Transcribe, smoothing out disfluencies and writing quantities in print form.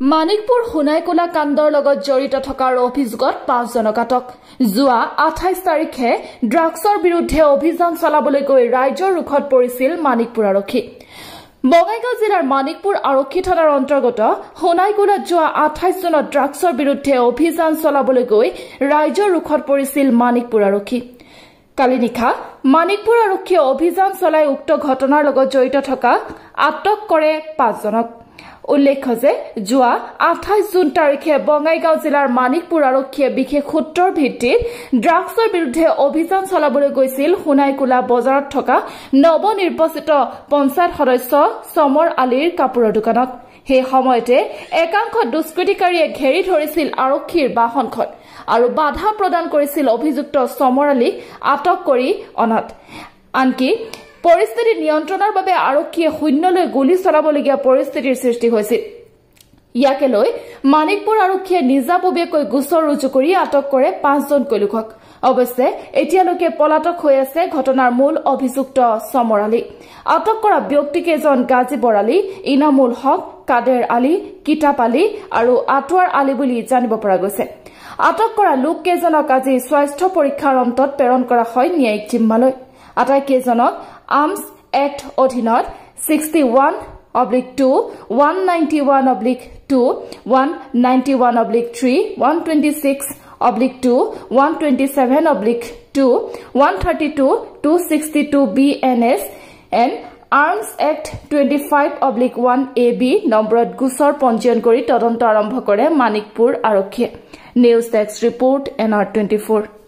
মানিকপুৰ সোণাইকোলা কাণ্ডৰ লগত জড়িত থকাৰ অভিযোগত 5 জনক আটক যোৱা 28 তাৰিখে ড্ৰাগছৰ বিৰুদ্ধে অভিযান চলাবলৈ গৈ ৰাজ্যৰ ৰুখত পৰিছিল মানিকপুৰ আৰক্ষী বঙাইগাঁও জিলাৰ মানিকপুৰ আৰক্ষী থানাৰ অন্তৰ্গত সোণাইকোলাত যোৱা 28 জনত ড্ৰাগছৰ বিৰুদ্ধে অভিযান চলাবলৈ গৈ ৰাজ্যৰ ৰুখত পৰিছিল মানিকপুৰ আৰক্ষী কালি নিশা মানিকপুৰ আৰক্ষীয়ে অভিযান চলাই উক্ত ঘটনাৰ লগত জড়িত থকা আটক কৰে 5 জনক উল্লেখ্য যে যোৱা 28 জুন তাৰিখে বঙাইগাঁও জিলাৰ মানিকপুৰ আৰক্ষীয়ে বিশেষ সূত্ৰৰ ভিত্তিত ড্ৰাগছৰ বিৰুদ্ধে অভিযান চলাবলৈ গৈছিল সোণাইকোলা বজাৰত থকা নৱনিৰ্বাচিত পঞ্চায়ত সদস্য সমৰ আলীৰ কাপোৰৰ দোকানত সেই সময়তে একাংশ দুষ্কৃতিকাৰীয়ে ঘেৰি ধৰিছিল আৰক্ষীৰ বাহনখন আৰু বাধা প্ৰদান কৰিছিল অভিযুক্ত সমৰ আলীক আটক কৰি অনাত আনকি পৰিস্থিতি নিয়ন্ত্ৰণৰ বাবে আৰক্ষীয়ে শূন্যলৈ গুলি চলাবলগীয়া পৰিস্থিতিৰ সৃষ্টি হৈছিল ইয়াকে লৈ মানিকপুৰ আৰক্ষীয়ে নিজাববীয়াকৈ গোচৰ ৰুজু কৰি আটক কৰে 5 জন লোকক অৱশ্যে এতিয়ালৈকে পলাতক হৈ আছে ঘটনাৰ মূল অভিযুক্ত সমৰ আলী আটক কৰা ব্যক্তিকেইজন গাজী বৰালী ইনামুল হক কাদেৰ আলী কিতাপ আলী আৰু আটোৱাৰ আলী বুলি জানিব পৰা গৈছে আটক কৰা লোককেইজনক আজি স্বাস্থ্য পৰীক্ষাৰ অন্তত প্ৰেৰণ কৰা হয় ন্যায়িক জিম্মালৈ আটাইকেইজনক আৰ্মছ এক্ট অধীনত 61/2 191/2 191/3 126/2 127/2 132 262 BNS and Arms Act 25/1 AB নম্বৰত গোচৰ পঞ্জীয়ন কৰি তদন্ত আৰম্ভ কৰে মানিকপুৰ আৰক্ষীয়ে নিউজ ডেস্ক ৰিপোৰ্ট NR24